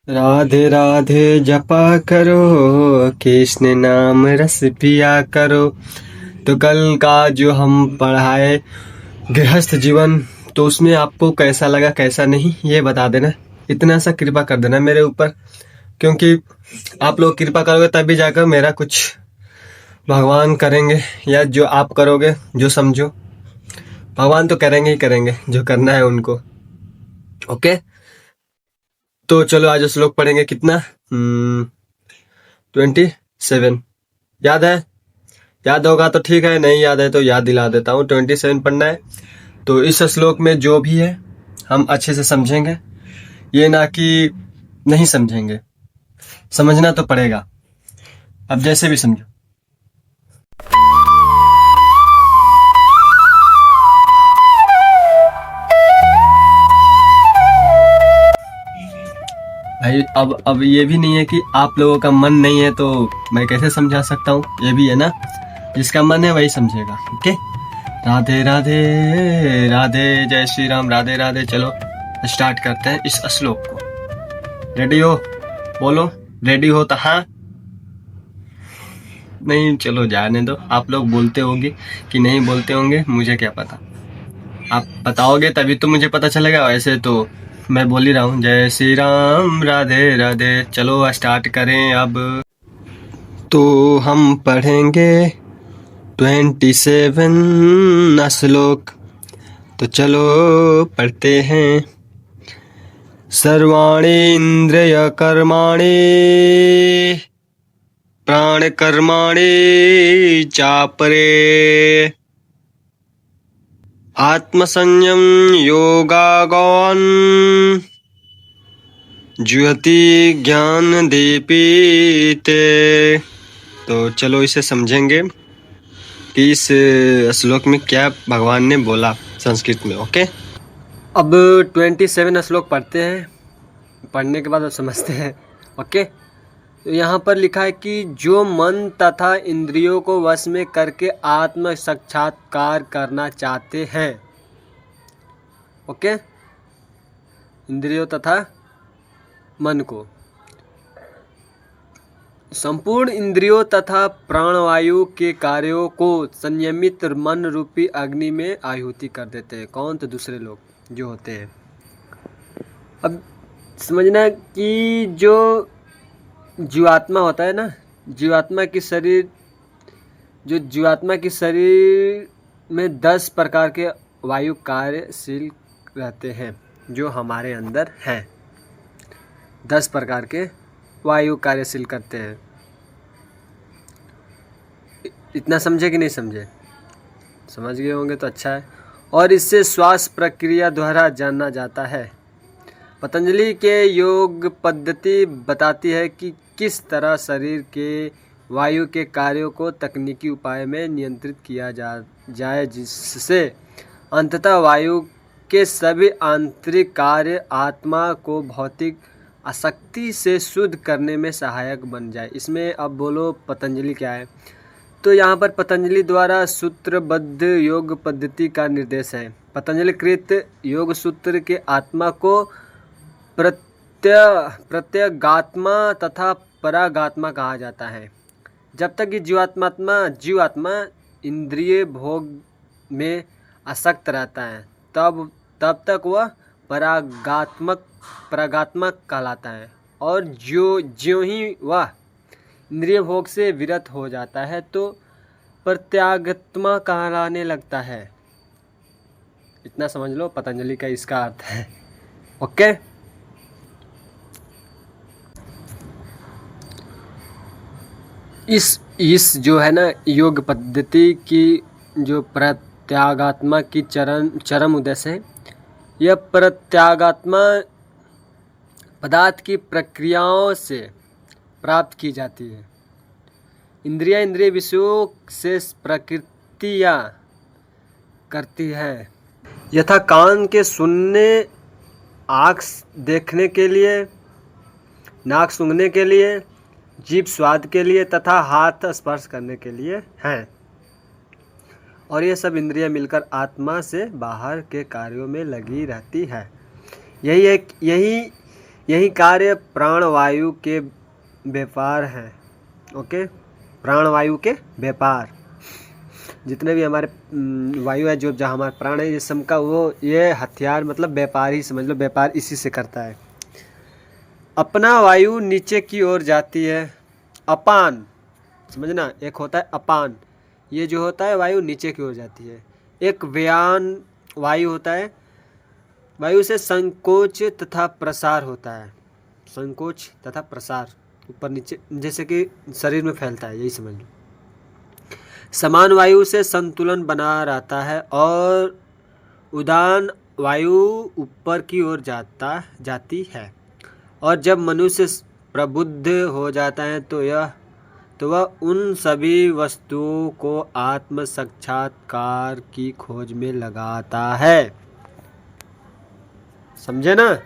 राधे राधे जपा करो, कृष्ण नाम रस पिया करो। तो कल का जो हम पढ़ाए गृहस्थ जीवन, तो उसमें आपको कैसा लगा कैसा नहीं ये बता देना। इतना सा कृपा कर देना मेरे ऊपर, क्योंकि आप लोग कृपा करोगे तभी जाकर मेरा कुछ भगवान करेंगे, या जो आप करोगे जो समझो। भगवान तो करेंगे ही करेंगे जो करना है उनको। ओके, तो चलो आज श्लोक पढ़ेंगे। कितना? 27। याद है? याद होगा तो ठीक है, नहीं याद है तो याद दिला देता हूँ। 27 पढ़ना है। तो इस श्लोक में जो भी है हम अच्छे से समझेंगे, ये ना कि नहीं समझेंगे। समझना तो पड़ेगा, अब जैसे भी समझो। भाई अब ये भी नहीं है कि आप लोगों का मन नहीं है तो मैं कैसे समझा सकता हूँ। ये भी है ना, जिसका मन है वही समझेगा। ओके, राधे राधे राधे, जय श्री राम, राधे राधे। चलो स्टार्ट करते हैं इस श्लोक को। रेडी हो? बोलो रेडी हो तो हाँ, नहीं चलो जाने दो। आप लोग बोलते होंगे कि नहीं बोलते होंगे, मुझे क्या पता। आप बताओगे तभी तो मुझे पता चलेगा, वैसे तो मैं बोल ही रहा हूँ। जय श्री राम, राधे राधे। चलो स्टार्ट करें अब। तो हम पढ़ेंगे 27 श्लोक। तो चलो पढ़ते हैं। सर्वाणि इंद्रिय कर्माणि प्राण कर्माणि चापरे आत्मसंयम योगागौन जुहति ज्ञान दीपिते। तो चलो इसे समझेंगे कि इस श्लोक में क्या भगवान ने बोला संस्कृत में। ओके, अब 27 श्लोक पढ़ते हैं। पढ़ने के बाद अब समझते हैं। ओके, तो यहाँ पर लिखा है कि जो मन तथा इंद्रियों को वश में करके आत्म साक्षात्कार करना चाहते हैं। ओके, इंद्रियों तथा मन को, संपूर्ण इंद्रियों तथा प्राणवायु के कार्यों को संयमित मन रूपी अग्नि में आहुति कर देते हैं। कौन? तो दूसरे लोग जो होते हैं। अब समझना कि जो जीवात्मा होता है ना, जीवात्मा की शरीर में 10 प्रकार के वायु कार्यशील रहते हैं, जो हमारे अंदर हैं। 10 प्रकार के वायु कार्यशील करते हैं। इतना समझे कि नहीं समझे? समझ गए होंगे तो अच्छा है। और इससे श्वास प्रक्रिया द्वारा जाना जाता है। पतंजलि के योग पद्धति बताती है कि किस तरह शरीर के वायु के कार्यों को तकनीकी उपाय में नियंत्रित किया जाए, जिससे अंततः वायु के सभी आंतरिक कार्य आत्मा को भौतिक आसक्ति से शुद्ध करने में सहायक बन जाए। इसमें अब बोलो पतंजलि क्या है? तो यहाँ पर पतंजलि द्वारा सूत्रबद्ध योग पद्धति का निर्देश है। पतंजलि कृत योग सूत्र के आत्मा को प्रत्यगात्मा तथा परागात्मा कहा जाता है। जब तक ये जीवात्मा इंद्रिय भोग में आसक्त रहता है, तब तक वह परागात्मक कहलाता है। और ज्यों ही वह इंद्रिय भोग से विरत हो जाता है तो प्रत्यागात्मा कहलाने लगता है। इतना समझ लो पतंजलि का इसका अर्थ है। ओके, इस जो है ना योग पद्धति की जो प्रत्यागात्मा की चरम उद्देश्य है, यह प्रत्यागात्मा पदार्थ की प्रक्रियाओं से प्राप्त की जाती है। इंद्रिय विषयों से प्रकृतियाँ करती है, यथा कान के सुनने, आँख देखने के लिए, नाक सूंघने के लिए, जीभ स्वाद के लिए तथा हाथ स्पर्श करने के लिए हैं। और ये सब इंद्रियां मिलकर आत्मा से बाहर के कार्यों में लगी रहती है। यही कार्य प्राणवायु के व्यापार हैं। ओके, प्राणवायु के व्यापार, जितने भी हमारे वायु है, जो जहाँ हमारे प्राण है जिसम का, वो ये हथियार मतलब व्यापार ही समझ लो, व्यापार इसी से करता है। अपना वायु नीचे की ओर जाती है। अपान समझना, एक होता है अपान, ये जो होता है वायु नीचे की ओर जाती है। एक व्यान वायु होता है, वायु से संकोच तथा प्रसार होता है। संकोच तथा प्रसार ऊपर नीचे, जैसे कि शरीर में फैलता है, यही समझ लो। समान वायु से संतुलन बना रहता है और उदान वायु ऊपर की ओर जाती है। और जब मनुष्य प्रबुद्ध हो जाता है तो वह उन सभी वस्तुओं को आत्म साक्षात्कार की खोज में लगाता है। समझे ना?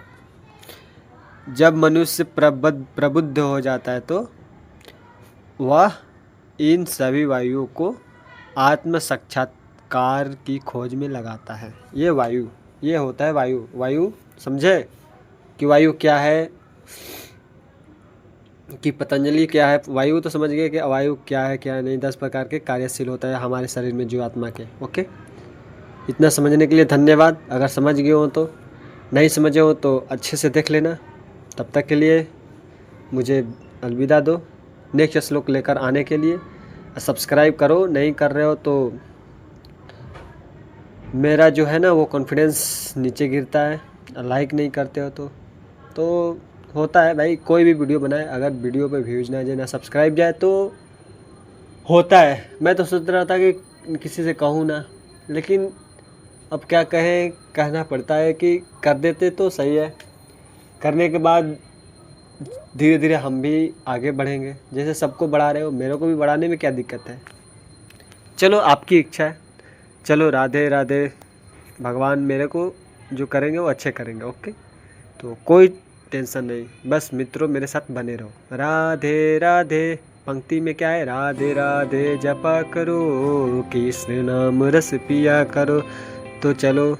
जब मनुष्य प्रबुद्ध हो जाता है तो वह इन सभी वायुओं को आत्म साक्षात्कार की खोज में लगाता है। ये वायु, ये होता है वायु। वायु समझे कि वायु क्या है, कि पतंजलि क्या है। वायु तो समझ गए कि वायु क्या है क्या नहीं। 10 प्रकार के कार्यशील होता है हमारे शरीर में जीवात्मा के। ओके, इतना समझने के लिए धन्यवाद। अगर समझ गए हो तो, नहीं समझे हो तो अच्छे से देख लेना। तब तक के लिए मुझे अलविदा दो। नेक्स्ट श्लोक लेकर आने के लिए सब्सक्राइब करो, नहीं कर रहे हो तो मेरा जो है ना वो कॉन्फिडेंस नीचे गिरता है। लाइक नहीं करते हो तो होता है भाई, कोई भी वीडियो बनाए अगर वीडियो पे व्यूज ना जाए ना सब्सक्राइब जाए तो होता है। मैं तो सोच रहा था कि किसी से कहूँ ना, लेकिन अब क्या कहें, कहना पड़ता है कि कर देते तो सही है। करने के बाद धीरे धीरे हम भी आगे बढ़ेंगे। जैसे सबको बढ़ा रहे हो, मेरे को भी बढ़ाने में क्या दिक्कत है। चलो, आपकी इच्छा है। चलो, राधे राधे। भगवान मेरे को जो करेंगे वो अच्छे करेंगे। ओके, तो कोई टेंशन नहीं, बस मित्रों मेरे साथ बने रहो। राधे राधे। पंक्ति में क्या है? राधे राधे जपा करो, कृष्ण नाम रस पिया करो। तो चलो।